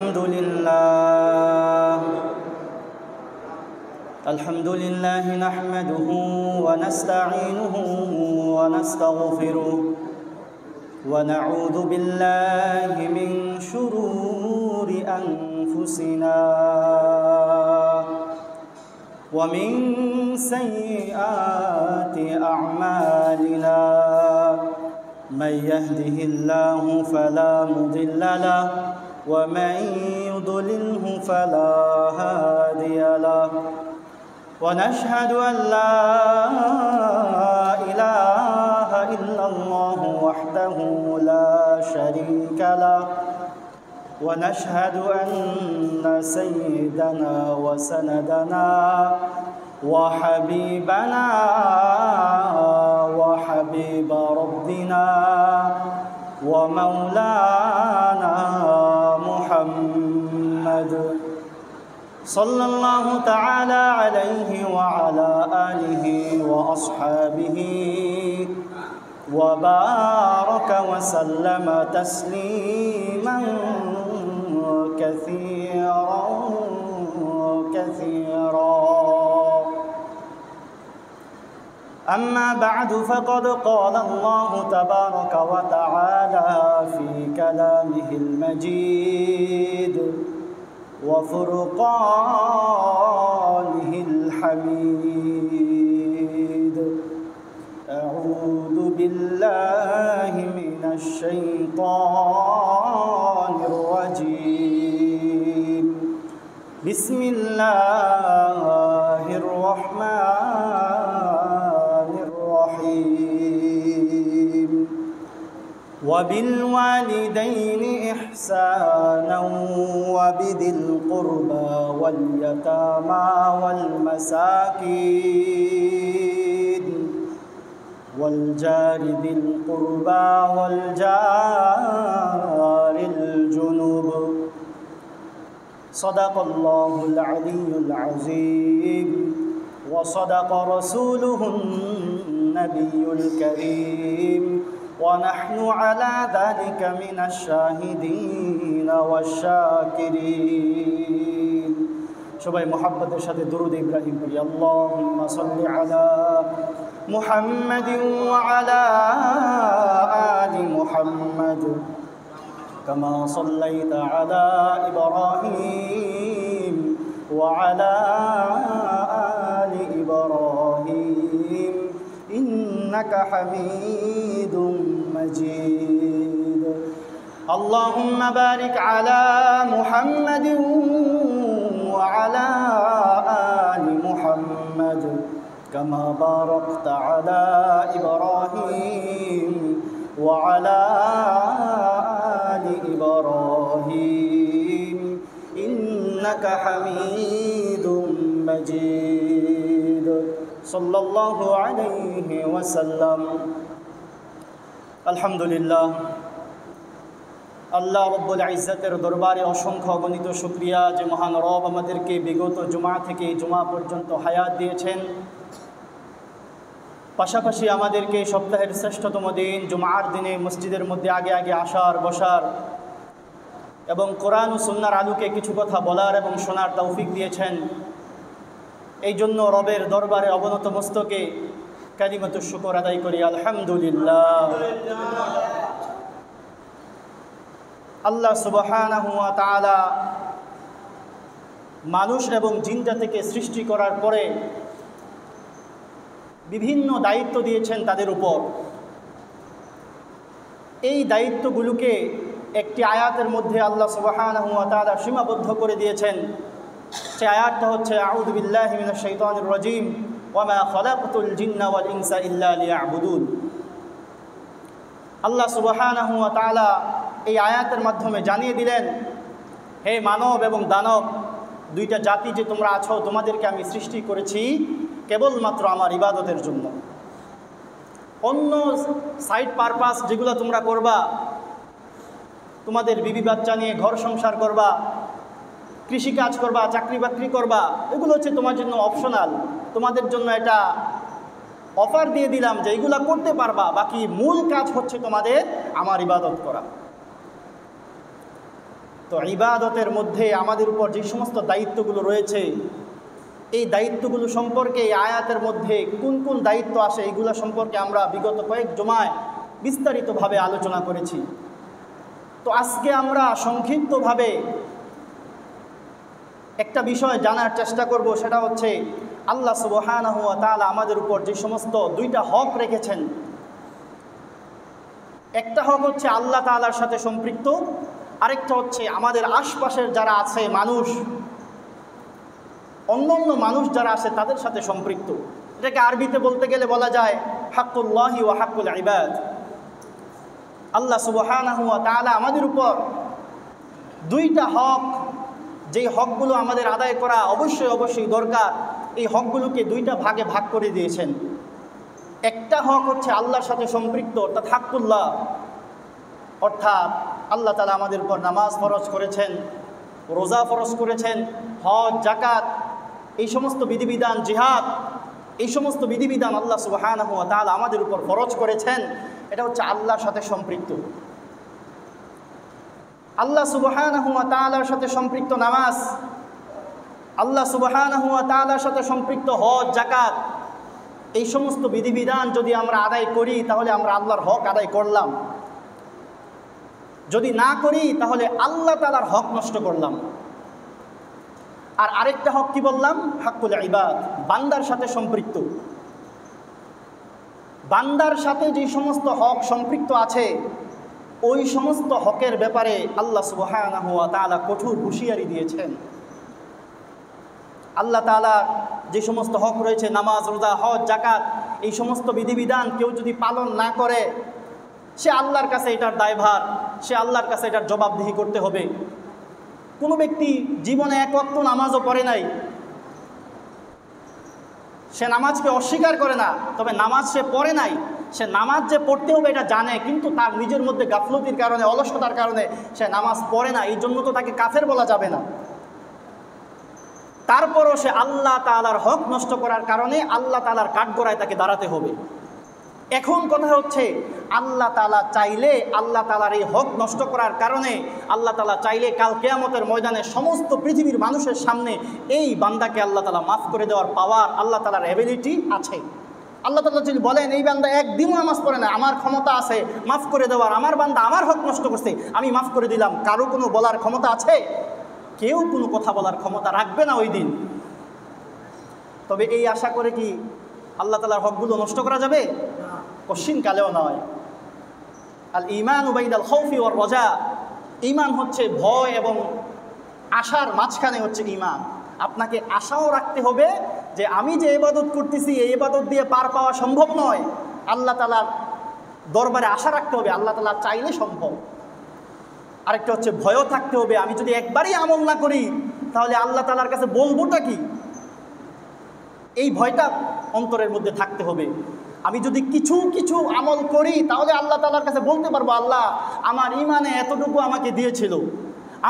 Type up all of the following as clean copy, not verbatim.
الحمد لله نحمده ونستعينه ونستغفره ونعوذ بالله من شرور أنفسنا ومن سيئات أعمالنا من يهده الله فلا مضل له ومن يضلله فلا هادي له ونشهد أن لا إله إلا الله وحده لا شريك له ونشهد أن سيدنا وسندنا وحبيبنا وحبيب ربنا ومولانا محمد صلى الله تعالى عليه وعلى آله وأصحابه وبارك وسلم تسليما كثيرا أما بعد فقد قال الله تبارك وتعالى في كلامه المجيد وفرقانه الحميد أعوذ بالله من الشيطان الرجيم بسم الله الرحمن الرحيم وبالوالدين إحسانا وبذي القربى واليتامى والمساكين والجار ذي القربى والجار الجنوب صدق الله العلي العظيم وصدق رسوله النبي الكريم ونحن على ذلك من الشاهدين والشاكرين সবাই মুহাব্বতের সাথে দুরূদ ইব্রাহিম পড়ি আল্লাহুম্মা সাল্লি আলা মুহাম্মাদিন ওয়া আলা আলি মুহাম্মাদ কামা সাল্লাইতা আলা ইব্রাহিম ওয়া আলা আলি ইব্রাহিম ইন্নাকা হামিদুম مجيد اللهم بارك على محمد وعلى آل محمد كما باركت على إبراهيم وعلى آل إبراهيم إنك حميد مجيد صلى الله عليه وسلم আলহামদুলিল্লাহ আল্লাহ রব্বুল ইজ্জতের দরবারে অসংখ্য অগণিত শুকরিয়া যে মহান রব আমাদেরকে বিগত জুমা থেকে জুমা পর্যন্ত হায়াত দিয়েছেন, পাশাপাশি আমাদেরকে সপ্তাহের শ্রেষ্ঠতম দিন জুমার দিনে মসজিদের মধ্যে আগে আগে আসার বসার এবং কোরআন ও সুন্নাহর আলোকে কিছু কথা বলার এবং শোনার তৌফিক দিয়েছেন। এই জন্য রবের দরবারে অবনত মস্তকে কালিমাতুশ শুকর আদায় করি আলহামদুলিল্লাহ। আল্লাহ সুবহানাহু ওয়া তাআলা মানুষ এবং জিন জাতিকে সৃষ্টি করার পরে বিভিন্ন দায়িত্ব দিয়েছেন তাদের উপর। এই দায়িত্বগুলোকে একটি আয়াতের মধ্যে আল্লাহ সুবহানাহু ওয়া তাআলা সীমাবদ্ধ করে দিয়েছেন। সে আয়াতটা হচ্ছে আউযু বিল্লাহি মিনাশ শাইতানির রাজীম ওয়ামা খালাকতুল জিন্না ওয়াল ইনসা ইল্লা লিয়াবুদুন। আল্লাহ সুবহানাহু ওয়া তাআলা এই আয়াতের মাধ্যমে জানিয়ে দিলেন, হে মানব এবং দানব দুইটা জাতি যে তোমরা আছো, তোমাদেরকে আমি সৃষ্টি করেছি কেবলমাত্র আমার ইবাদতের জন্য। অন্য সাইড পারপাস যেগুলো তোমরা করবা, তোমাদের বিবি বাচ্চা নিয়ে ঘর সংসার করবা, কৃষিকাজ করবা, চাকরি বাকরি করবা, এগুলো হচ্ছে তোমার জন্য অপশনাল। তোমাদের জন্য এটা অফার দিয়ে দিলাম যে এইগুলা করতে পারবা, বাকি মূল কাজ হচ্ছে তোমাদের আমার ইবাদত করা। তো ইবাদতের মধ্যে আমাদের উপর যে সমস্ত দায়িত্বগুলো রয়েছে, এই দায়িত্বগুলো সম্পর্কে এই আয়াতের মধ্যে কোন কোন দায়িত্ব আসে এইগুলো সম্পর্কে আমরা বিগত কয়েক জুমায় বিস্তারিতভাবে আলোচনা করেছি। তো আজকে আমরা সংক্ষিপ্তভাবে একটা বিষয় জানার চেষ্টা করব, সেটা হচ্ছে আল্লাহ সুবহানাহু ওয়া তাআলা আমাদের উপর যে সমস্ত দুইটা হক রেখেছেন। একটা হক হচ্ছে আল্লাহ তাআলার সাথে সম্পৃক্ত, আরেকটা হচ্ছে আমাদের আশপাশের যারা আছে মানুষ, অন্যান্য মানুষ যারা আছে তাদের সাথে সম্পৃক্ত। এটাকে আরবিতে বলতে গেলে বলা যায় হাক্কুল্লাহি ওয়া হাক্কুল ইবাদ। আল্লাহ সুবহানাহু ওয়া তাআলা আমাদের উপর দুইটা হক, যেই হকগুলো আমাদের আদায় করা অবশ্যই দরকার, এই হকগুলোকে দুইটা ভাগে ভাগ করে দিয়েছেন। একটা হক হচ্ছে আল্লাহর সাথে সম্পৃক্ত, অর্থাৎ হাক্কুল্লাহ, অর্থাৎ আল্লাহ তাআলা আমাদের উপর নামাজ ফরজ করেছেন, রোজা ফরজ করেছেন, হজ, যাকাত, এই সমস্ত বিধিবিধান, জিহাদ, এই সমস্ত বিধিবিধান আল্লাহ সুবহানাহু ওয়া তাআলা আমাদের উপর ফরজ করেছেন। এটা হচ্ছে আল্লাহর সাথে সম্পৃক্ত। আল্লাহ সুবহানাহু ওয়া তাআলার সাথে সম্পৃক্ত নামাজ, আল্লাহ সুবহানাহু ওয়া তাআলার সাথে সম্পৃক্ত হজ, যাকাত, এই সমস্ত বিধিবিধান যদি আমরা আদায় করি তাহলে আমরা আল্লাহর হক আদায় করলাম। যদি না করি তাহলে আল্লাহ তাআলার হক নষ্ট করলাম। আর আরেকটা হক কি বললাম? হাক্কুল ইবাদ, বান্দার সাথে সম্পৃক্ত। বান্দার সাথে যে সমস্ত হক সম্পৃক্ত আছে ওই সমস্ত হকের ব্যাপারে আল্লাহ সুবহানাহু ওয়া তাআলা কঠোর হুঁশিয়ারি দিয়েছেন। আল্লাহ তাআলা যে সমস্ত হক রয়েছে, নামাজ, রোজা, হজ, যাকাত, এই সমস্ত বিধিবিধান কেউ যদি পালন না করে সে আল্লাহর কাছে এটার দায়ভার, সে আল্লাহর কাছে এটার জবাবদিহি করতে হবে। কোনো ব্যক্তি জীবনে এক ওয়াক্ত নামাজও পড়ে নাই, সে নামাজকে অস্বীকার করে না, তবে নামাজ সে পড়ে নাই, সে নামাজ যে পড়তে হবে এটা জানে, কিন্তু তার নিজের মধ্যে গাফলতির কারণে, অলসতার কারণে সে নামাজ পড়ে না, এই জন্য তো তাকে কাফের বলা যাবে না। তারপরও সে আল্লাহ তাআলার হক নষ্ট করার কারণে আল্লাহ তাআলার কাঠগড়ায় তাকে দাঁড়াতে হবে। এখন কথা হচ্ছে আল্লাহ তাআলা চাইলে, আল্লাহ তাআলার এই হক নষ্ট করার কারণে আল্লাহ তাআলা চাইলে কাল কিয়ামতের ময়দানে সমস্ত পৃথিবীর মানুষের সামনে এই বান্দাকে আল্লাহ তাআলা মাফ করে দেওয়ার পাওয়ার, আল্লাহ তাআলার এবিলিটি আছে। আল্লাহ তাআলা যদি বলেন এই বান্দা একদিনও নামাজ পড়ে না, আমার ক্ষমতা আছে মাফ করে দেওয়ার, আমার বান্দা আমার হক নষ্ট করছে, আমি মাফ করে দিলাম, কারো কোনো বলার ক্ষমতা আছে? কেউ কোনো কথা বলার ক্ষমতা রাখবে না ওই দিন। তবে এই আশা করে কি আল্লাহ তাআলার হকগুলো নষ্ট করা যাবে? কশিন কালেও নয়। আল ঈমানু বাইনাল খাউফি ওয়ার রাজা, ঈমান হচ্ছে ভয় এবং আশার মাঝখানে হচ্ছে ঈমান। আপনাকে আশাও রাখতে হবে যে আমি যে ইবাদত করতেছি এই ইবাদত দিয়ে পার পাওয়া সম্ভব নয়, আল্লাহ তাআলার দরবারে আশা রাখতে হবে, আল্লাহ তাআলা চাইলে সম্ভব। আরেকটা হচ্ছে ভয়ও থাকতে হবে, আমি যদি একবারই আমল না করি তাহলে আল্লাহ তাআলার কাছে বলবোটা কি, এই ভয়টা অন্তরের মধ্যে থাকতে হবে। আমি যদি কিছু কিছু আমল করি তাহলে আল্লাহ তাআলার কাছে বলতে পারবো, আল্লাহ আমার ঈমানে এতটুকু আমাকে দিয়েছিল,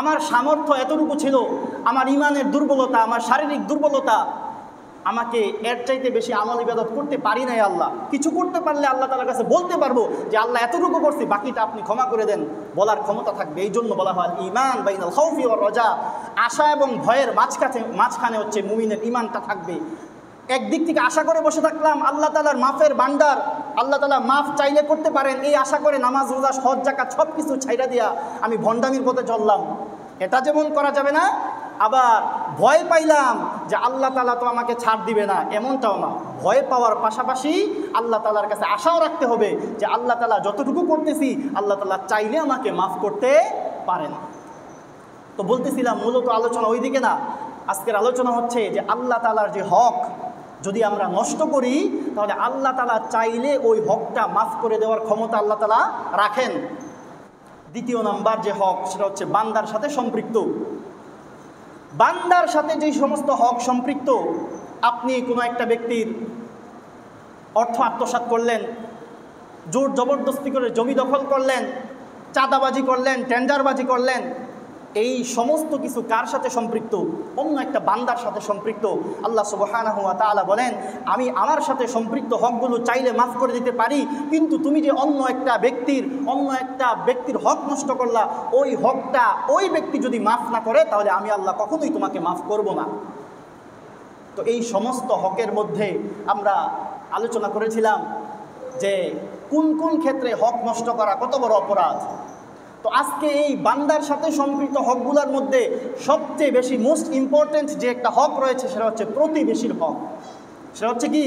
আমার সামর্থ্য এতটুকু ছিল, আমার ঈমানের দুর্বলতা, আমার শারীরিক দুর্বলতা, আমাকে এর চাইতে বেশি আমল ইবাদত করতে পারি নাই, আল্লাহ কিছু করতে পারলে আল্লাহ তাআলার কাছে বলতে পারবো যে আল্লাহ এতটুকু করছি, বাকিটা আপনি ক্ষমা করে দেন, বলার ক্ষমতা থাকবে। এই জন্য বলা হয় ঈমান বাইনাল খাউফি ওয়ার রাজা, আশা এবং ভয়ের মাঝখানে হচ্ছে মুমিনের ঈমানটা থাকবে। একদিক থেকে আশা করে বসে থাকলাম আল্লাহ তাআলার মাফের ভান্ডার, আল্লাহ তাআলা মাফ চাইলে করতে পারেন, এই আশা করে নামাজ, রোজা, হজ, যাকাত সব কিছু ছাইড়া দিয়া আমি ভণ্ডামির পথে চললাম, এটা যেমন করা যাবে না। আবার ভয় পাইলাম যে আল্লাহ তাআলা তো আমাকে ছাড় দিবে না, এমনটাও না। ভয় পাওয়ার পাশাপাশি আল্লাহ তাআলার কাছে আশাও রাখতে হবে যে আল্লাহ তাআলা যতটুকু করতেছি আল্লাহ তাআলা চাইলে আমাকে মাফ করতে পারেন। তো বলতেছিলাম মূলত আলোচনা ওই দিকে না, আজকের আলোচনা হচ্ছে যে আল্লাহ তাআলার যে হক যদি আমরা নষ্ট করি তাহলে আল্লাহ তাআলা চাইলে ওই হকটা মাফ করে দেওয়ার ক্ষমতা আল্লাহ তাআলা রাখেন। দ্বিতীয় নাম্বার যে হক সেটা হচ্ছে বান্দার সাথে সম্পৃক্ত। বান্দার সাথে যেই সমস্ত হক সম্পৃক্ত, আপনি কোনো একটা ব্যক্তির অর্থ আত্মসাৎ করলেন, জোর জবরদস্তি করে জমি দখল করলেন, চাঁদাবাজি করলেন, টেন্ডারবাজি করলেন, এই সমস্ত কিছু কার সাথে সম্পৃক্ত? অন্য একটা বান্দার সাথে সম্পৃক্ত। আল্লাহ সুবহানাহু ওয়া তাআলা বলেন, আমি আমার সাথে সম্পৃক্ত হকগুলো চাইলে মাফ করে দিতে পারি, কিন্তু তুমি যে অন্য একটা ব্যক্তির হক নষ্ট করলা, ওই হকটা ওই ব্যক্তি যদি মাফ না করে তাহলে আমি আল্লাহ কখনোই তোমাকে মাফ করব না। তো এই সমস্ত হকের মধ্যে আমরা আলোচনা করেছিলাম যে কোন কোন ক্ষেত্রে হক নষ্ট করা কত বড় অপরাধ। তো আজকে এই বান্দার সাথে সম্পৃক্ত হকগুলোর মধ্যে সবচেয়ে বেশি মোস্ট ইম্পর্টেন্ট যে একটা হক রয়েছে সেটা হচ্ছে প্রতিবেশীর হক। সেটা হচ্ছে কি,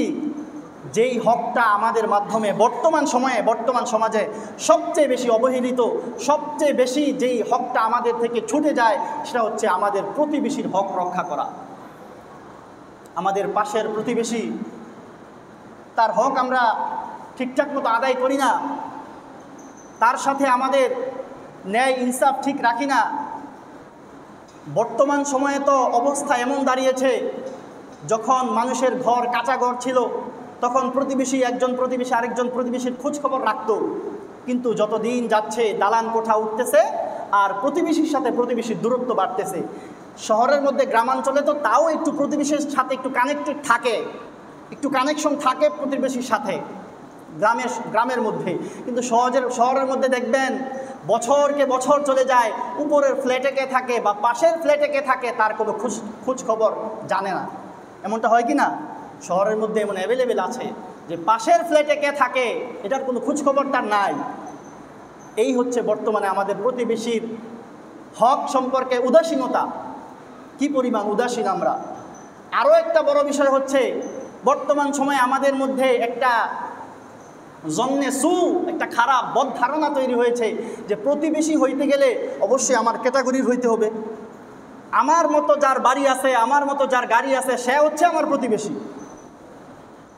যেই হকটা আমাদের মাধ্যমে বর্তমান সমাজে সবচেয়ে বেশি অবহেলিত, সবচেয়ে বেশি যেই হকটা আমাদের থেকে ছুটে যায় সেটা হচ্ছে আমাদের প্রতিবেশীর হক রক্ষা করা। আমাদের পাশের প্রতিবেশী, তার হক আমরা ঠিকঠাক মতো আদায় করি না, তার সাথে আমাদের ন্যায় ইনসাফ ঠিক রাখি না। বর্তমান সময়ে তো অবস্থা এমন দাঁড়িয়েছে, যখন মানুষের ঘর কাঁচা ঘর ছিল তখন একজন প্রতিবেশী আরেকজন প্রতিবেশীর খোঁজ খবর রাখত, কিন্তু যত দিন যাচ্ছে দালান কোঠা উঠতেছে আর প্রতিবেশীর সাথে প্রতিবেশীর দূরত্ব বাড়তেছে। শহরের মধ্যে গ্রামাঞ্চলে তো তাও একটু প্রতিবেশীর সাথে একটু কানেক্টেড থাকে, একটু কানেকশন থাকে প্রতিবেশীর সাথে গ্রামের মধ্যে, কিন্তু শহরের মধ্যে দেখবেন বছরকে বছর চলে যায়, উপরের ফ্ল্যাটে কে থাকে বা পাশের ফ্ল্যাটে কে থাকে তার কোনো খোঁজ খবর জানে না। এমনটা হয় কি না? শহরের মধ্যে এমন অ্যাভেলেবেল আছে যে পাশের ফ্ল্যাটে কে থাকে এটার কোনো খোঁজ খবর তার নাই। এই হচ্ছে বর্তমানে আমাদের প্রতিবেশীর হক সম্পর্কে উদাসীনতা। কি পরিমাণ উদাসীন আমরা। আরও একটা বড় বিষয় হচ্ছে, বর্তমান সময়ে আমাদের মধ্যে একটা একটা খারাপ বদ ধারণা তৈরি হয়েছে যে প্রতিবেশী হইতে গেলে অবশ্যই আমার ক্যাটাগরির হইতে হবে। আমার মতো যার বাড়ি আছে, আমার মতো যার গাড়ি আছে, সে হচ্ছে আমার প্রতিবেশী।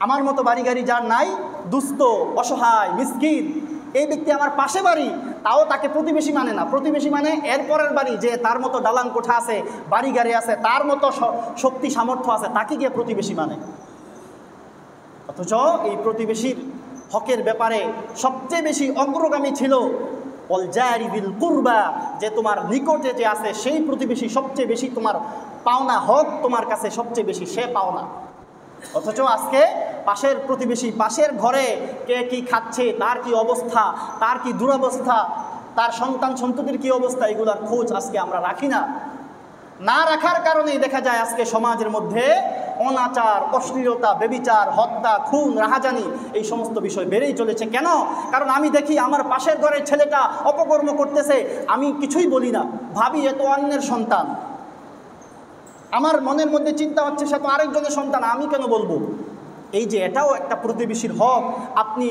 আমার মতো বাড়ি গাড়ি যার নাই, দুস্থ, অসহায়, মিসকিন, এই ব্যক্তি আমার পাশে বাড়ি, তাও তাকে প্রতিবেশী মানে না। প্রতিবেশী মানে এরপরের বাড়ি, যে তার মতো দালান কোঠা আছে, বাড়ি গাড়ি আছে, তার মতো শক্তি সামর্থ্য আছে, তাকে গিয়ে প্রতিবেশী মানে। অথচ এই প্রতিবেশীর হকের ব্যাপারে সবচেয়ে বেশি অগ্রগামী ছিল ওয়াল জারি বিল কুরবা, যে তোমার নিকটে যে আছে সেই প্রতিবেশী সবচেয়ে বেশি তোমার পাওনা হক, তোমার কাছে সবচেয়ে বেশি সে পাওনা। অথচ আজকে পাশের প্রতিবেশী, পাশের ঘরে কে কি খাচ্ছে, তার কি অবস্থা, তার কি দুরবস্থা, তার সন্তান সন্ততির কি অবস্থা, এগুলার খোঁজ আজকে আমরা রাখি না। না রাখার কারণেই দেখা যায় আজকে সমাজের মধ্যে অনাচার, অশ্লীলতা, ব্যভিচার, হত্যা, খুন, রাহাজানি এই সমস্ত বিষয় বেড়েই চলেছে। কেন? কারণ আমি দেখি আমার পাশের ঘরের ছেলেটা অপকর্ম করতেছে, আমি কিছুই বলি না, ভাবি এ তো অন্যের সন্তান। আমার মনের মধ্যে চিন্তা হচ্ছে সে তো আরেকজনের সন্তান, আমি কেন বলবো? এই যে এটাও একটা প্রতিবেশীর হক। আপনি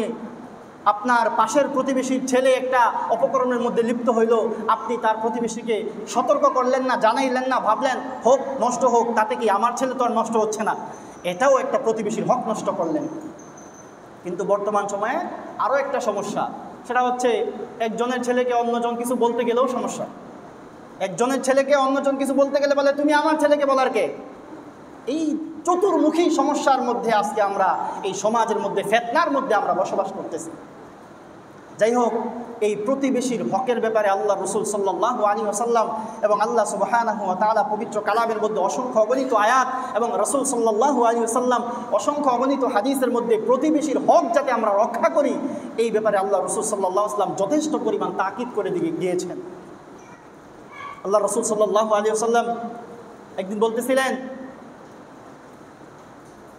আপনার পাশের প্রতিবেশীর ছেলে একটা অপকর্মের মধ্যে লিপ্ত হইল, আপনি তার প্রতিবেশীকে সতর্ক করলেন না, জানাইলেন না, ভাবলেন হোক, নষ্ট হোক, তাতে কি আমার ছেলে তো আর নষ্ট হচ্ছে না। এটাও একটা প্রতিবেশীর হক নষ্ট করলেন। কিন্তু বর্তমান সময়ে আরও একটা সমস্যা, সেটা হচ্ছে একজনের ছেলেকে অন্যজন কিছু বলতে গেলেও সমস্যা। একজনের ছেলেকে অন্যজন কিছু বলতে গেলে বলে তুমি আমার ছেলেকে বলার কে? এই চতুর্মুখী সমস্যার মধ্যে আজকে আমরা এই সমাজের মধ্যে, ফিতনার মধ্যে আমরা বসবাস করতেছি। যাই হোক, এই প্রতিবেশীর হকের ব্যাপারে আল্লাহ রাসূল সাল্লাল্লাহু আলাইহি ওয়াসাল্লাম এবং আল্লাহ সুবহানাহু ওয়া তাআলা পবিত্র কালামের মধ্যে অসংখ্য অগণিত আয়াত এবং রাসূল সাল্লাল্লাহু আলাইহি ওয়াসাল্লাম অসংখ্য অগণিত হাদিসের মধ্যে প্রতিবেশীর হক যাতে আমরা রক্ষা করি এই ব্যাপারে আল্লাহ রাসূল সাল্লাল্লাহু আলাইহি ওয়াসাল্লাম যথেষ্ট পরিমাণ তাকিদ করে গিয়েছেন। আল্লাহ রাসূল সাল্লাল্লাহু আলাইহি ওয়াসাল্লাম একদিন বলতেছিলেন,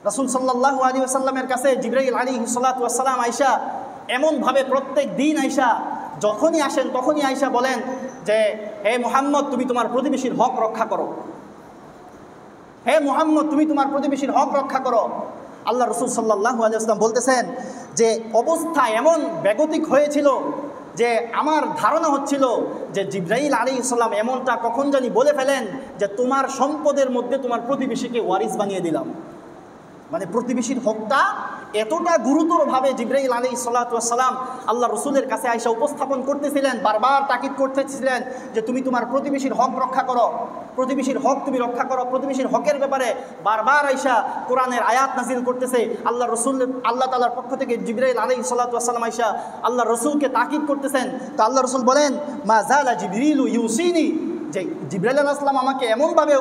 রাসূল সাল্লাল্লাহু আলাইহি ওয়াসাল্লামের কাছে জিবরাইল আলাইহিস সালাতু ওয়াস সালাম আয়েশা এমনভাবে প্রত্যেক দিন আয়েশা যখনই আসেন তখনই আয়েশা বলেন যে হে মুহাম্মদ, তুমি তোমার প্রতিবেশীর হক রক্ষা করো। হে মুহাম্মদ, তুমি তোমার প্রতিবেশীর হক রক্ষা করো। আল্লাহ রাসূল সাল্লাল্লাহু আলাইহি ওয়াসাল্লাম বলতেছেন যে অবস্থা এমন বেগতিক হয়েছিল যে আমার ধারণা হচ্ছিল যে জিবরাইল আলাইহিস সালাম এমনটা কখন জানি বলে ফেলেন যে তোমার সম্পদের মধ্যে তোমার প্রতিবেশীকে ওয়ারিস বানিয়ে দিলাম। মানে প্রতিবেশীর হকটা এতটা গুরুতরভাবে জিবরাইল আলাইহিস সালাতু ওয়াস সালাম আল্লাহ রাসূলের কাছে আয়েশা উপস্থাপন করতেছিলেন, বারবার তাকিদ করতেছিলেন যে তুমি তোমার প্রতিবেশীর হক রক্ষা করো, প্রতিবেশীর হক তুমি রক্ষা করো। প্রতিবেশীর হকের ব্যাপারে বারবার আয়েশা কোরআনের আয়াত নাজিল করতেছে। আল্লাহ তাআলার পক্ষ থেকে জিবরাইল আলাইহিস সালাতু ওয়াস সালাম আয়েশা আল্লাহ রাসূলকে তাকিদ করতেছেন। তো আল্লাহ রাসূল বলেন, মা জালা জিবরিলু ইউসিনি, যে জিবরাইল আলাইহিস সালাম আমাকে এমনভাবে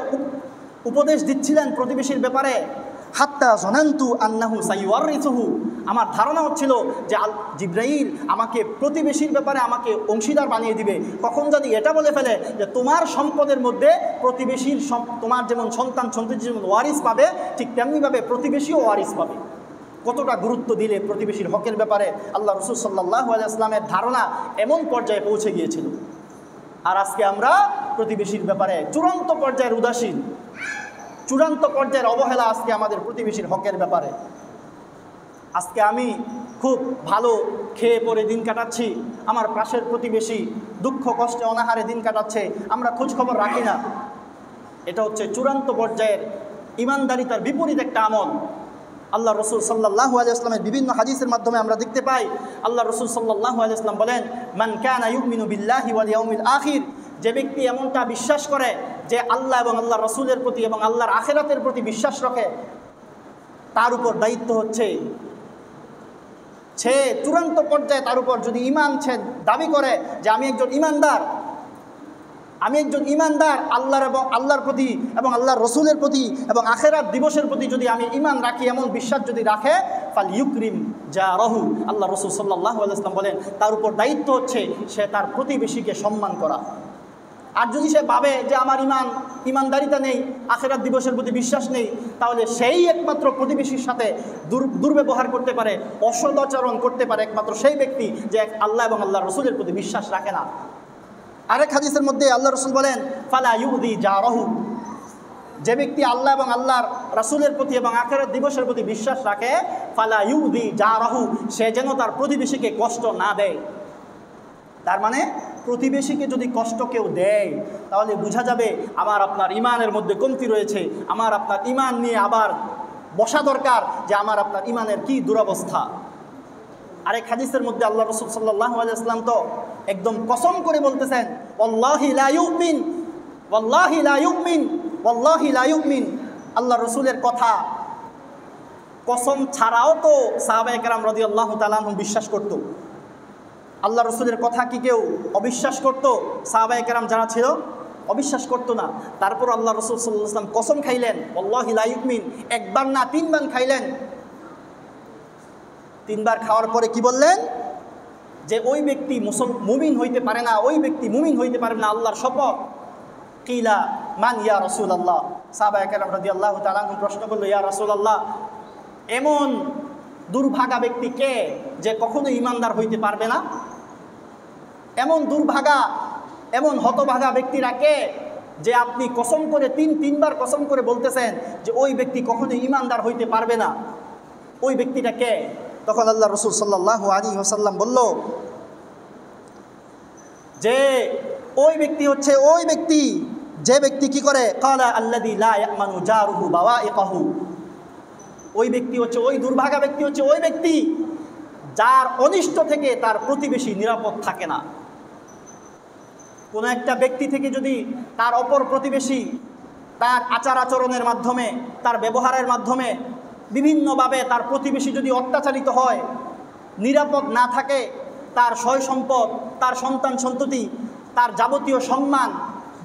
উপদেশ দিচ্ছিলেন প্রতিবেশীর ব্যাপারে, হাত্তা জনান্তু আন্নাহু সাইওয়ারিসুহু, আমার ধারণা হচ্ছিল যে জিবরাইল আমাকে প্রতিবেশীর ব্যাপারে আমাকে অংশীদার বানিয়ে দিবে। কখন যদি এটা বলে ফেলে যে তোমার সম্পদের মধ্যে প্রতিবেশীর তোমার যেমন সন্তান সন্ততি যেমন ওয়ারিস পাবে, ঠিক তেমনিভাবে প্রতিবেশীও ওয়ারিস পাবে। কতটা গুরুত্ব দিলে প্রতিবেশীর হকের ব্যাপারে আল্লাহ রাসূল সাল্লাল্লাহু আলাইহি ওয়াসাল্লামের ধারণা এমন পর্যায়ে পৌঁছে গিয়েছিল। আর আজকে আমরা প্রতিবেশীর ব্যাপারে চূড়ান্ত পর্যায়ের উদাসীন, চূড়ান্ত পর্যায়ের অবহেলা আজকে আমাদের প্রতিবেশীর হকের ব্যাপারে। আজকে আমি খুব ভালো খেয়ে পরে দিন কাটাচ্ছি, আমার পাশের প্রতিবেশী দুঃখ কষ্টে অনাহারে দিন কাটাচ্ছে, আমরা খোঁজ খবর রাখি না। এটা হচ্ছে চূড়ান্ত পর্যায়ের ইমানদারিতার বিপরীত একটা আমল। আল্লাহ রসুল সাল্লাল্লাহু আলাইহি ওয়াসাল্লামের বিভিন্ন হাদিসের মাধ্যমে আমরা দেখতে পাই, আল্লাহ রসুল সাল্লাল্লাহু আলাইহি ওয়াসাল্লাম বলেন, মান কানা ইউমিনু বিল্লাহি ওয়াল ইয়াউমিল আখির, যে ব্যক্তি এমনটা বিশ্বাস করে যে আল্লাহ এবং আল্লাহ রসুলের প্রতি এবং আল্লাহর আখিরাতের প্রতি বিশ্বাস রাখে, তার উপর দায়িত্ব হচ্ছে সে চূড়ান্ত পর্যায়ে তার উপর যদি ঈমান সে দাবি করে যে আমি একজন ঈমানদার আল্লাহর এবং আল্লাহর প্রতি এবং আল্লাহর রসুলের প্রতি এবং আখিরাত দিবসের প্রতি যদি আমি ঈমান রাখি, এমন বিশ্বাস যদি রাখে, ফাল ইউকরিম জারাহু, আল্লাহ রসুল সাল্লাল্লাহু আলাইহি ওয়াসাল্লাম বলেন তার উপর দায়িত্ব হচ্ছে সে তার প্রতিবেশীকে সম্মান করা। আর যদি সে ভাবে যে আমার ইমানদারিতা নেই, আখিরাত দিবসের প্রতি বিশ্বাস নেই, তাহলে সেই একমাত্র প্রতিবেশীর সাথে দুর্ব্যবহার করতে পারে, অসদাচরণ করতে পারে একমাত্র সেই ব্যক্তি যে আল্লাহ এবং আল্লাহ রসুলের প্রতি বিশ্বাস রাখে না। আরেক হাদিসের মধ্যে আল্লাহ রসুল বলেন, ফালা ইউদি জারাহু, যে ব্যক্তি আল্লাহ এবং আল্লাহর রাসূলের প্রতি এবং আখিরাত দিবসের প্রতি বিশ্বাস রাখে, ফালা ইউদি জারাহু, সে যেন তার প্রতিবেশীকে কষ্ট না দেয়। তার মানে প্রতিবেশীকে যদি কষ্ট কেউ দেয়, তাহলে বোঝা যাবে আমার আপনার ঈমানের মধ্যে কমতি রয়েছে, আমার আপনার ঈমান নিয়ে আবার বসা দরকার যে আমার আপনার ঈমানের কি দুরবস্থা। আরেক হাদিসের মধ্যে আল্লাহ রাসূল সাল্লাল্লাহু আলাইহি ওয়াসাল্লাম তো একদম কসম করে বলতেছেন, ওয়াল্লাহি লা ইউমিন, ওয়াল্লাহি লা ইউমিন, ওয়াল্লাহি লা ইউমিন। আল্লাহ রসুলের কথা কসম ছাড়াও তো সাহাবায়ে কেরাম রাদিয়াল্লাহু তাআলা আনহুম বিশ্বাস করত। আল্লাহ রসুলের কথা কি কেউ অবিশ্বাস করত? সাহাবায়ে কেরাম যারা ছিল অবিশ্বাস করতো না। তারপর আল্লাহ রসুল সাল্লাল্লাহু আলাইহি ওয়াসাল্লাম কসম খাইলেন, ওয়াল্লাহি লা ইউমিন, একবার না তিনবার খাইলেন। তিনবার খাওয়ার পরে কি বললেন? যে ওই ব্যক্তি মুমিন হইতে পারে না, ওই ব্যক্তি মুমিন হইতে পারে না, আল্লাহর শপথ। কিলা মান ইয়া রাসূলুল্লাহ, সাহাবায়ে কেরাম রাদিয়াল্লাহু তাআলা আনহুম প্রশ্ন করলো, ইয়া রাসূলুল্লাহ, এমন দুর্ভাগা ব্যক্তি কে যে কখনো ঈমানদার হইতে পারবে না? এমন দুর্ভাগা, এমন হতভাগা ব্যক্তিরা কে যে আপনি কসম করে তিনবার কসম করে বলতেছেন যে ওই ব্যক্তি কখনো ঈমানদার হইতে পারবে না? ওই ব্যক্তিটা কে? তখন আল্লাহ রসুল সাল্লাল্লাহু আলাইহি ওয়াসাল্লাম বলল যে ওই ব্যক্তি হচ্ছে ওই ব্যক্তি যে ব্যক্তি কি করে, ক্বালা আল্লাযী লা ইয়ামানু জারুহু বাওয়াইকাহু, ওই ব্যক্তি হচ্ছে, ওই দুর্ভাগা ব্যক্তি হচ্ছে ওই ব্যক্তি যার অনিষ্ট থেকে তার প্রতিবেশী নিরাপদ থাকে না। কোনো একটা ব্যক্তি থেকে যদি তার অপর প্রতিবেশী তার আচার আচরণের মাধ্যমে, তার ব্যবহারের মাধ্যমে বিভিন্নভাবে তার প্রতিবেশী যদি অত্যাচারিত হয়, নিরাপদ না থাকে, তার সয় সম্পদ, তার সন্তান সন্ততি, তার যাবতীয় সম্মান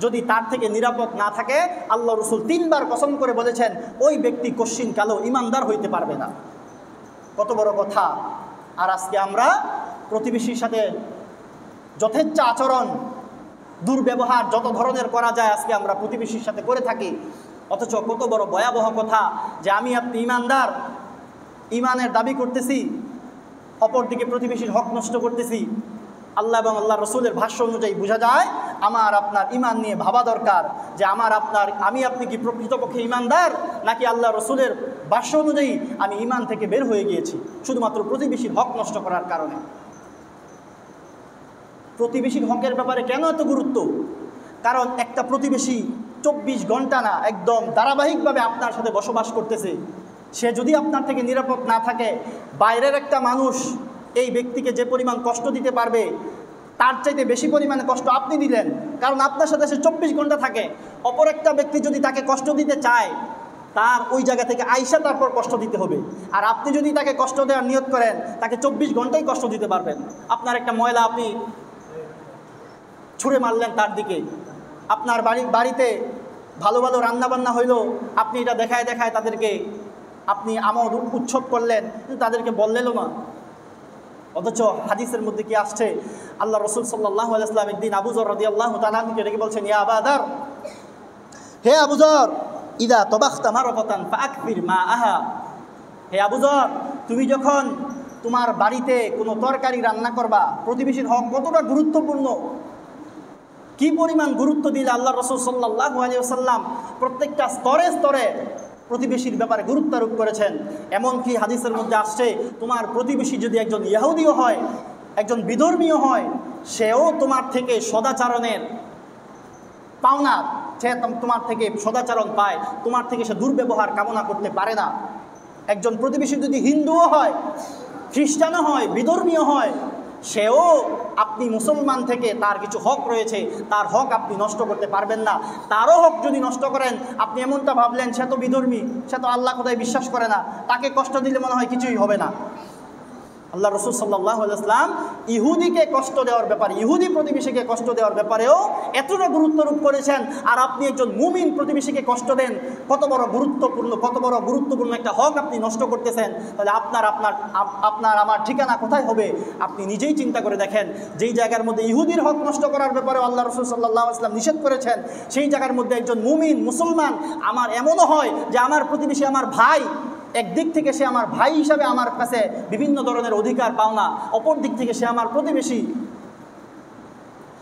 যদি তার থেকে নিরাপদ না থাকে, আল্লাহ রসুল তিনবার কসম করে বলেছেন ওই ব্যক্তি কশ্চিন কালো ঈমানদার হইতে পারবে না। কত বড় কথা! আর আজকে আমরা প্রতিবেশীর সাথে যথেচ্ছ আচরণ, দুর্ব্যবহার যত ধরনের করা যায় আজকে আমরা প্রতিবেশীর সাথে করে থাকি। অথচ কত বড় ভয়াবহ কথা যে আমি আপনি ঈমানদার, ঈমানের দাবি করতেছি, অপরদিকে প্রতিবেশীর হক নষ্ট করতেছি। আল্লাহ এবং আল্লাহ রসুলের ভাষ্য অনুযায়ী বোঝা যায় আমার আপনার ঈমান নিয়ে ভাবা দরকার যে আমি আপনি কি প্রকৃতপক্ষে ঈমানদার, নাকি আল্লাহ রসুলের ভাষ্য অনুযায়ী আমি ঈমান থেকে বের হয়ে গিয়েছি শুধুমাত্র প্রতিবেশীর হক নষ্ট করার কারণে। প্রতিবেশীর হকের ব্যাপারে কেন এত গুরুত্ব? কারণ একটা প্রতিবেশী 24 ঘন্টা না, একদম ধারাবাহিকভাবে আপনার সাথে বসবাস করতেছে। সে যদি আপনার থেকে নিরাপদ না থাকে, বাইরের একটা মানুষ এই ব্যক্তিকে যে পরিমাণ কষ্ট দিতে পারবে তার চাইতে বেশি পরিমাণে কষ্ট আপনি দিলেন, কারণ আপনার সাথে সে 24 ঘন্টা থাকে। অপর একটা ব্যক্তি যদি তাকে কষ্ট দিতে চায়, তার ওই জায়গা থেকে আইসা তারপর কষ্ট দিতে হবে। আর আপনি যদি তাকে কষ্ট দেওয়ার নিয়ত করেন, তাকে 24 ঘন্টাই কষ্ট দিতে পারবেন। আপনার একটা ময়লা আপনি ছুঁড়ে মারলেন তার দিকে, আপনার বাড়িতে ভালো ভালো রান্নাবান্না হইল, আপনি এটা দেখায় দেখায় তাদেরকে আপনি আমোদ উৎসব করলেন, কিন্তু তাদেরকে বললেনও না। অথচ হাদিসের মধ্যে কি আসছে, আল্লাহ রসুল সাল্লাল্লাহু আলাইহি ওয়াসাল্লাম একদিন আবু যর রাদিয়াল্লাহু তাআলা আনহুকে ডেকে বলছেন, ইয়া আবা যর, হে আবু যর, ইদা তবাখতা মারকাতান ফাআকফির মাআহা। হে আবু যর, তুমি যখন তোমার বাড়িতে কোনো তরকারি রান্না করবা, প্রতিবেশীর হক কতটা গুরুত্বপূর্ণ, কি পরিমাণ গুরুত্ব দিলে আল্লাহ রসুল সাল্লাল্লাহু আলাইহি ওয়াসাল্লাম প্রত্যেকটা স্তরে স্তরে প্রতিবেশীর ব্যাপারে গুরুত্ব আরোপ করেছেন। এমনকি হাদিসের মধ্যে আসছে, তোমার প্রতিবেশী যদি একজন ইহুদিও হয়, একজন বিধর্মীয় হয়, সেও তোমার থেকে সদাচরণের পাওনা, সে তোমার থেকে সদাচরণ পায়, তোমার থেকে সে দুর্ব্যবহার কামনা করতে পারে না। একজন প্রতিবেশী যদি হিন্দুও হয়, খ্রিস্টানও হয়, বিধর্মীয় হয়, সেও আপনি মুসলমান থেকে তার কিছু হক রয়েছে, তার হক আপনি নষ্ট করতে পারবেন না। তারও হক যদি নষ্ট করেন, আপনি এমনটা ভাবলেন সে তো বিধর্মী, সে তো আল্লাহ খোদায় বিশ্বাস করে না, তাকে কষ্ট দিলে মনে হয় কিছুই হবে না। আল্লাহ রসুল সাল্লাল্লাহু আলাইহি ওয়াসাল্লাম ইহুদিকে কষ্ট দেওয়ার ব্যাপারে, ইহুদি প্রতিবেশীকে কষ্ট দেওয়ার ব্যাপারেও এতটা গুরুত্বারোপ করেছেন। আর আপনি একজন মুমিন প্রতিবেশীকে কষ্ট দেন, কত বড় গুরুত্বপূর্ণ একটা হক আপনি নষ্ট করতেছেন। তাহলে আপনার আমার ঠিকানা কোথায় হবে? আপনি নিজেই চিন্তা করে দেখেন। যেই জায়গার মধ্যে ইহুদির হক নষ্ট করার ব্যাপারে আল্লাহ রসুল সাল্লাল্লাহু আলাইহি ওয়াসাল্লাম নিষেধ করেছেন, সেই জায়গার মধ্যে একজন মুমিন মুসলমান, আমার এমনও হয় যে আমার প্রতিবেশী আমার ভাই, একদিক থেকে সে আমার ভাই হিসাবে আমার কাছে বিভিন্ন ধরনের অধিকার পাওনা, অপর দিক থেকে সে আমার প্রতিবেশী।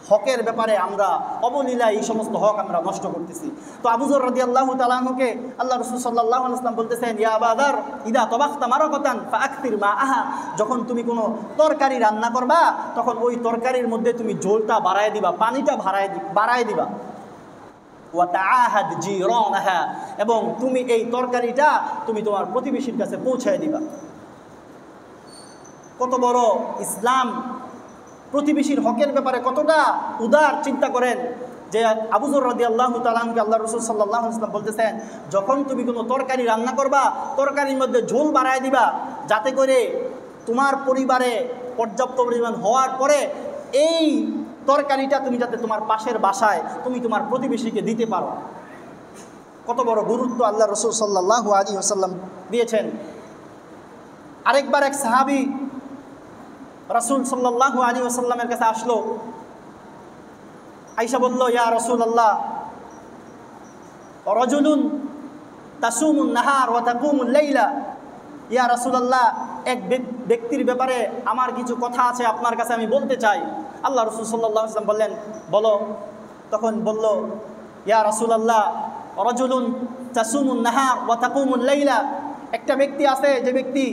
হকের ব্যাপারে আমরা অবলীলায় এই সমস্ত হক আমরা নষ্ট করতেছি। তো আবু যর রাদিয়াল্লাহু তাআলা আনহুকে আল্লাহ রাসূল সাল্লাল্লাহু আলাইহি ওয়াসাল্লাম বলতেছেন, ইয়া আবা যর, ইদা তাবাখতা মারকাতান ফাআকসির মাআহা। যখন তুমি কোনো তরকারি রান্না করবা, তখন ওই তরকারির মধ্যে তুমি ঝোলটা বাড়ায় দিবা, পানিটা বাড়ায় দিবা। ওয়াতাআহাদ জিরানাহা, এবং তুমি এই তরকারিটা তুমি তোমার প্রতিবেশীর কাছে পৌঁছায় দিবা। কত বড় ইসলাম প্রতিবেশীর হকের ব্যাপারে কতটা উদার, চিন্তা করেন। যে আবু যর রাদিয়াল্লাহু তাআলা আনহু আল্লাহ রাসূল সাল্লাল্লাহু আলাইহি ওয়াসাল্লাম বলতেছেন, যখন তুমি কোনো তরকারি রান্না করবা, তরকারির মধ্যে ঝোল বাড়ায় দিবা, যাতে করে তোমার পরিবারে পর্যাপ্ত পরিমাণ হওয়ার পরে এই তরকারিটা তুমি যাতে তোমার পাশের বাসায় তুমি তোমার প্রতিবেশীকে দিতে পারো। কত বড় গুরুত্ব আল্লাহ রসুল সাল্লাল্লাহু আলাইহি ওয়াসাল্লাম দিয়েছেন। আরেকবার এক সাহাবী রাসূল সাল্লাল্লাহু আলাইহি ওয়াসাল্লামের কাছে আসলো, আয়েশা বলল, ইয়া রাসূলুল্লাহ, রাজুলুন তাসুমুন নাহার ওয়া তাকুমুল লাইলা। ইয়া রাসূলুল্লাহ, এক ব্যক্তির ব্যাপারে আমার কিছু কথা আছে, আপনার কাছে আমি বলতে চাই। আল্লাহ রসুল সাল্লাল্লাহু আলাইহি ওয়াসাল্লাম বললেন, বলো। তখন বলল, ইয়া রাসূলুল্লাহ, রাজুলুন তাসুমুন নাহার ওয়া তাকুমুল লাইলা। একটা ব্যক্তি আছে, যে ব্যক্তি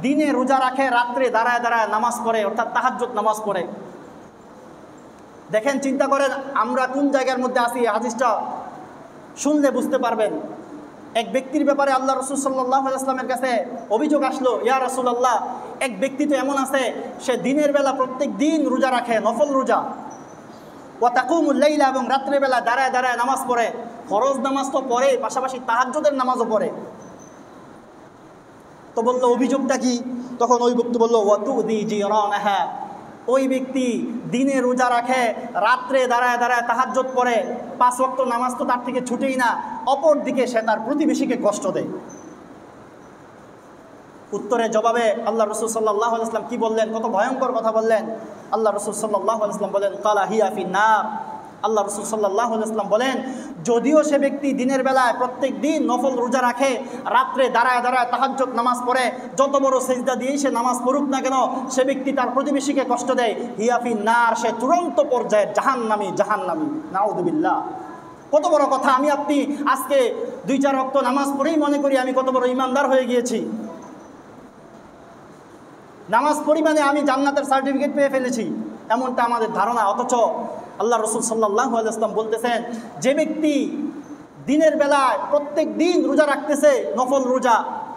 দিনে রোজা রাখে, রাত্রে দাঁড়ায় দাঁড়ায় নামাজ পড়ে, অর্থাৎ তাহাজ্জুদ নামাজ পড়ে। দেখেন, চিন্তা করেন আমরা কোন জায়গার মধ্যে আছি। হাদিসটা শুনলে বুঝতে পারবেন। এক ব্যক্তির ব্যাপারে আল্লাহ রসুল সাল্লাল্লাহু আলাইহি ওয়াসাল্লামের কাছে অভিযোগ আসলো, ইয়া রাসূলুল্লাহ, এক ব্যক্তি তো এমন আছে, সে দিনের বেলা প্রত্যেক দিন রোজা রাখে, নফল রোজা, ওয়া তাকুমুল লাইলা, এবং রাত্রের বেলা দাঁড়ায় দাঁড়ায় নামাজ পড়ে। ফরজ নামাজ তো পড়ে, পাশাপাশি তাহাজ্জুদের নামাজও পড়ে। তো বললো, অভিযোগটা কি? তখন ওই ব্যক্তি বললো, ওয়া তুদি জিরানাহা। ওই ব্যক্তি দিনে রোজা রাখে, রাত্রে দাঁড়ায় দাঁড়ায় তাহাজ্জুদ পড়ে, 5 ওয়াক্ত নামাজ তো তার থেকে ছুটেই না, অপর দিকে সে তার প্রতিবেশীকে কষ্ট দেয়। উত্তরে জবাবে আল্লাহ রসুল সাল্লাল্লাহু আলাইহি ওয়াসাল্লাম কি বললেন? কত ভয়ঙ্কর কথা বললেন। আল্লাহ রসুল সাল্লাল্লাহু আলাইহি ওয়াসাল্লাম বলেন, কালা হিয়া ফিন্নার। আল্লাহ রসুল সাল্লাল্লাহু আলাইহি ওয়াসাল্লাম বলেন, যদিও সে ব্যক্তি দিনের বেলায় প্রত্যেক দিন নফল রোজা রাখে, রাত্রে দাঁড়ায় দাঁড়ায় তাহাজ্জুদ নামাজ পড়ে, যত বড় সেজদা দিয়েই সে নামাজ পড়ুক না কেন, সে ব্যক্তি তার প্রতিবেশীকে কষ্ট দেয়, হিয়া ফিন্নার, সে চূড়ান্ত পর্যায়ের জাহান্নামী। নাউযুবিল্লাহ। কত বড় কথা। আমি আপনি আজকে 2-4 ওয়াক্ত নামাজ পড়েই মনে করি আমি কত বড় ইমানদার হয়ে গিয়েছি, নামাজ পরিমাণে আমি জান্নাতের সার্টিফিকেট পেয়ে ফেলেছি, এমনটা আমাদের ধারণা। অথচ আল্লাহ রসুল সাল্লাল্লাহু আলাইহি ওয়াসাল্লাম বলতেছেন, যে ব্যক্তি দিনের বেলায় প্রত্যেক দিন রোজা রাখতেছে, নফল রোজা,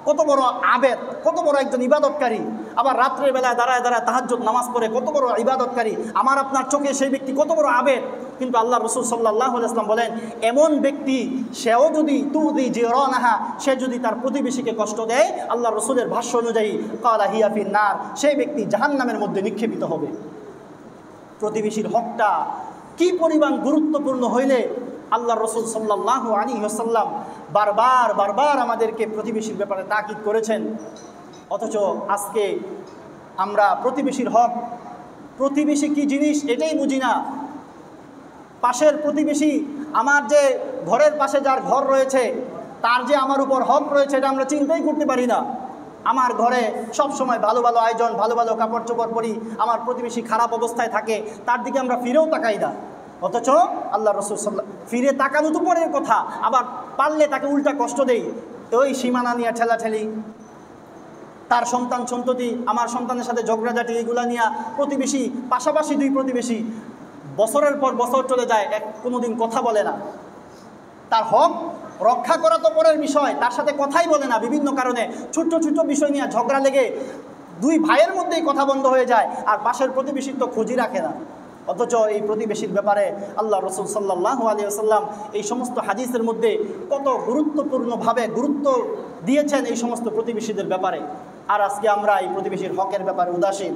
কত বড় আবেদ, কত বড় একজন ইবাদতকারী। আবার রাত্রের বেলায় দাঁড়ায় দাঁড়ায় তাহাজ্জুদ নামাজ পড়ে, কত বড় ইবাদতকারী। আমার আপনার চোখে সেই ব্যক্তি কত বড় আবেদ। কিন্তু আল্লাহ রসুল সাল্লাল্লাহু আলাইহি ওয়াসাল্লাম বলেন, এমন ব্যক্তি, সেও যদি তুদি জিরানাহা, সে যদি তার প্রতিবেশীকে কষ্ট দেয়, আল্লাহ রসুলের ভাষ্য অনুযায়ী কালা হিয়া ফিন্নার, সেই ব্যক্তি জাহান্নামের মধ্যে নিক্ষেপিত হবে। প্রতিবেশীর হকটা কি পরিমাণ গুরুত্বপূর্ণ হইলে আল্লাহ রসুল সাল্লাল্লাহু আলাইহি ওয়াসাল্লাম বারবার বারবার আমাদেরকে প্রতিবেশীর ব্যাপারে তাকিদ করেছেন। অথচ আজকে আমরা প্রতিবেশীর হক, প্রতিবেশী কি জিনিস এটাই বুঝি না। পাশের প্রতিবেশী, আমার যে ঘরের পাশে যার ঘর রয়েছে তার যে আমার উপর হক রয়েছে এটা আমরা চিন্তাই করতে পারি না। আমার ঘরে সব সময় ভালো ভালো আয়োজন, ভালো ভালো কাপড় চোপড় পরি, আমার প্রতিবেশী খারাপ অবস্থায় থাকে, তার দিকে আমরা ফিরেও তাকাই না। অথচ আল্লাহ রসুল ফিরে তাকানো তো পরের কথা, আবার পারলে তাকে উল্টা কষ্ট দেই। ওই সীমানা নিয়ে ঠেলাঠেলি, তার সন্তান সন্ততি, আমার সন্তানের সাথে ঝগড়াঝাটি, এগুলা নিয়ে প্রতিবেশী, পাশাপাশি দুই প্রতিবেশী বছরের পর বছর চলে যায়, কোনোদিন কথা বলে না। তার হক রক্ষা করা তো পরের বিষয়, তার সাথে কথাই বলে না। বিভিন্ন কারণে ছোট্ট ছোট্ট বিষয় নিয়ে ঝগড়া লেগে দুই ভাইয়ের মধ্যেই কথা বন্ধ হয়ে যায়, আর পাশের প্রতিবেশীর তো খোঁজই রাখে না। অথচ এই প্রতিবেশীর ব্যাপারে আল্লাহ রসুল সাল্লাল্লাহু আলাইহি ওয়াসাল্লাম এই সমস্ত হাদিসের মধ্যে কত গুরুত্বপূর্ণভাবে গুরুত্ব দিয়েছেন এই সমস্ত প্রতিবেশীদের ব্যাপারে। আর আজকে আমরা এই প্রতিবেশীর হকের ব্যাপারে উদাসীন।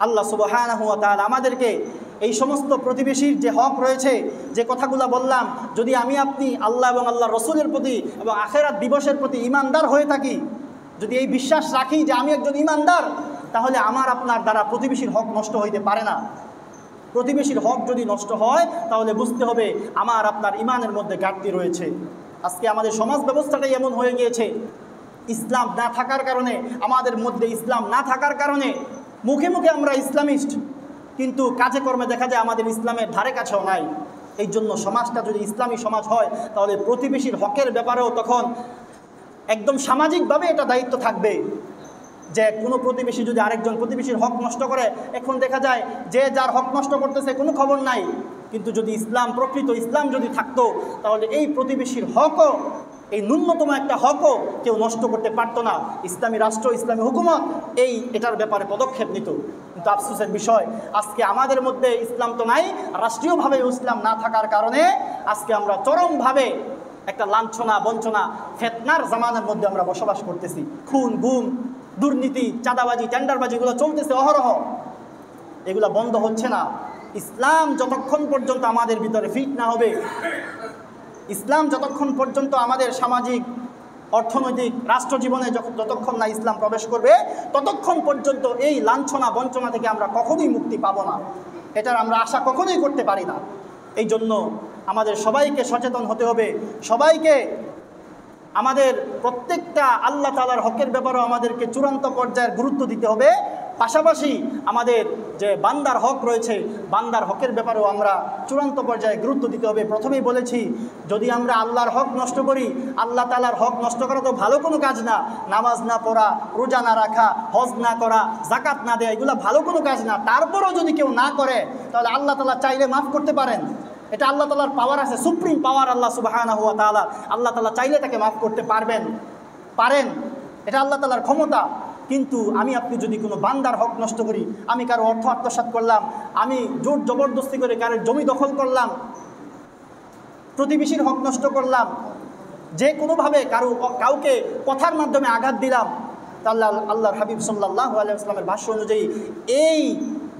আল্লাহ সুবহানাহু ওয়া তাআলা আমাদেরকে এই সমস্ত প্রতিবেশীর যে হক রয়েছে, যে কথাগুলো বললাম, যদি আমি আপনি আল্লাহ এবং আল্লাহ রসুলের প্রতি এবং আখিরাত দিবসের প্রতি ঈমানদার হয়ে থাকি, যদি এই বিশ্বাস রাখি যে আমি একজন ঈমানদার, তাহলে আমার আপনার দ্বারা প্রতিবেশীর হক নষ্ট হইতে পারে না। প্রতিবেশীর হক যদি নষ্ট হয় তাহলে বুঝতে হবে আমার আপনার ঈমানের মধ্যে ঘাটতি রয়েছে। আজকে আমাদের সমাজ ব্যবস্থাটাই এমন হয়ে গিয়েছে, ইসলাম না থাকার কারণে, আমাদের মধ্যে ইসলাম না থাকার কারণে মুখে মুখে আমরা ইসলামিস্ট, কিন্তু কাজে কর্মে দেখা যায় আমাদের ইসলামের ধারে কাছেও নাই। এই জন্য সমাজটা যদি ইসলামী সমাজ হয় তাহলে প্রতিবেশীর হকের ব্যাপারেও তখন একদম সামাজিকভাবে এটা দায়িত্ব থাকবে যে কোনো প্রতিবেশী যদি আরেকজন প্রতিবেশীর হক নষ্ট করে, এখন দেখা যায় যে যার হক নষ্ট করতেছে কোনো খবর নাই, কিন্তু যদি ইসলাম, প্রকৃত ইসলাম যদি থাকতো তাহলে এই প্রতিবেশীর হকও, এই ন্যূনতম একটা হকও কেউ নষ্ট করতে পারতো না। ইসলামী রাষ্ট্র, ইসলামী হুকুমত এটার ব্যাপারে পদক্ষেপ নিত। কিন্তু আফসোসের বিষয়, আজকে আমাদের মধ্যে ইসলাম তো নাই, রাষ্ট্রীয়ভাবে ইসলাম না থাকার কারণে আজকে আমরা চরমভাবে একটা লাঞ্ছনা, বঞ্চনা, ফিতনার জামানার মধ্যে আমরা বসবাস করতেছি। খুন, গুম, দুর্নীতি, চাঁদাবাজি, টেন্ডারবাজিগুলো চলতেছে অহরহ, এগুলো বন্ধ হচ্ছে না। ইসলাম যতক্ষণ পর্যন্ত আমাদের ভিতরে ফিট না হবে, ইসলাম যতক্ষণ পর্যন্ত আমাদের সামাজিক, অর্থনৈতিক, রাষ্ট্র জীবনে যতক্ষণ না ইসলাম প্রবেশ করবে, ততক্ষণ পর্যন্ত এই লাঞ্ছনা, বঞ্চনা থেকে আমরা কখনোই মুক্তি পাবো না। এটার আমরা আশা কখনোই করতে পারি না। এই জন্য আমাদের সবাইকে সচেতন হতে হবে, সবাইকে আমাদের প্রত্যেকটা আল্লাহ তাআলার হকের ব্যাপারেও আমাদেরকে চূড়ান্ত পর্যায়ের গুরুত্ব দিতে হবে। পাশাপাশি আমাদের যে বান্দার হক রয়েছে, বান্দার হকের ব্যাপারেও আমরা চূড়ান্ত পর্যায়ে গুরুত্ব দিতে হবে। প্রথমেই বলেছি, যদি আমরা আল্লাহর হক নষ্ট করি, আল্লাহ তাআলার হক নষ্ট করা তো ভালো কোনো কাজ না। নামাজ না পড়া, রোজা না রাখা, হজ না করা, জাকাত না দেয়া, এগুলো ভালো কোনো কাজ না। তারপরেও যদি কেউ না করে তাহলে আল্লাহ তাআলা চাইলে মাফ করতে পারেন। এটা আল্লাহ তাআলার পাওয়ার আছে, সুপ্রিম পাওয়ার আল্লাহ সুবহানাহু ওয়া তাআলা। আল্লাহ তাআলা চাইলে তাকে মাফ করতে পারেন, এটা আল্লাহ তাআলার ক্ষমতা। কিন্তু আমি আপনি যদি কোনো বান্দার হক নষ্ট করি, আমি কারো অর্থ আত্মসাৎ করলাম, আমি জোর জবরদস্তি করে কারোর জমি দখল করলাম, প্রতিবেশীর হক নষ্ট করলাম, যে কোনোভাবে কাউকে কথার মাধ্যমে আঘাত দিলাম, তাহলে আল্লাহর হাবিব সাল্লাল্লাহু আলাইহি ওয়াসাল্লামের ভাষ্য অনুযায়ী এই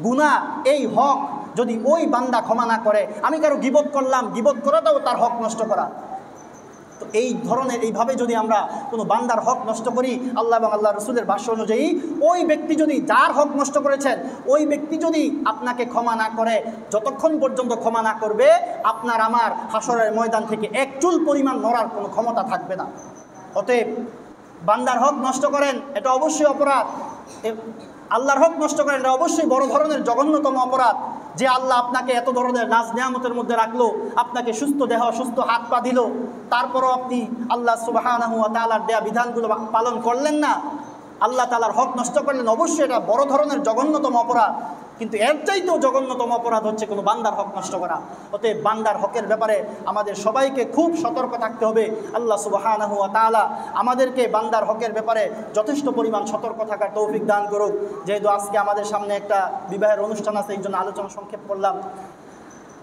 গুনাহ, এই হক যদি ওই বান্দা ক্ষমা না করে, আমি কারো গীবত করলাম, গীবত করাটাও তার হক নষ্ট করা। তো এই ধরনের, এইভাবে যদি আমরা কোনো বান্দার হক নষ্ট করি, আল্লাহ এবং আল্লাহ রসুলের ভাষ্য অনুযায়ী ওই ব্যক্তি যদি, যার হক নষ্ট করেছেন, ওই ব্যক্তি যদি আপনাকে ক্ষমা না করে, যতক্ষণ পর্যন্ত ক্ষমা না করবে, আপনার আমার হাসরের ময়দান থেকে এক চুল পরিমাণ নড়ার কোনো ক্ষমতা থাকবে না। অতএব বান্দার হক নষ্ট করেন, এটা অবশ্যই অপরাধ। আল্লাহর হক নষ্ট করেন, এটা অবশ্যই বড় ধরনের জঘন্যতম অপরাধ। যে আল্লাহ আপনাকে এত ধরনের নাজ নিয়ামতের মধ্যে রাখলো, আপনাকে সুস্থ দেহ, সুস্থ হাত পা দিল, তারপরও আপনি আল্লাহ সুবহানাহু ওয়া তাআলার দেয়া বিধানগুলো পালন করলেন না, আল্লাহ তাআলার হক নষ্ট করলেন, অবশ্যই এটা বড় ধরনের জঘন্যতম অপরাধ। কিন্তু এর চাইতেও জঘন্যতম অপরাধ হচ্ছে কোনো বান্দার হক নষ্ট করা। অতএব বান্দার হকের ব্যাপারে আমাদের সবাইকে খুব সতর্ক থাকতে হবে। আল্লাহ সুবহানাহু ওয়া তাআলা আমাদেরকে বান্দার হকের ব্যাপারে যথেষ্ট পরিমাণ সতর্ক থাকার তৌফিক দান করুক। যেহেতু আজকে আমাদের সামনে একটা বিবাহের অনুষ্ঠান আছে, এই জন্য আলোচনা সংক্ষেপ করলাম।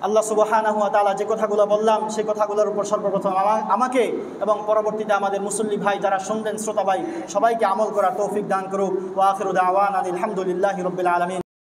আল্লাহ সুবহানাহু ওয়া তাআলা যে কথাগুলো বললাম, সেই কথাগুলোর উপর সর্বপ্রথম আমাকে এবং পরবর্তীতে আমাদের মুসল্লি ভাই যারা শুনবেন, শ্রোতা ভাই, সবাইকে আমল করার তৌফিক দান করুক। ওয়া আখিরু দাওয়ানা আলহামদুলিল্লাহি রাব্বিল আলামিন।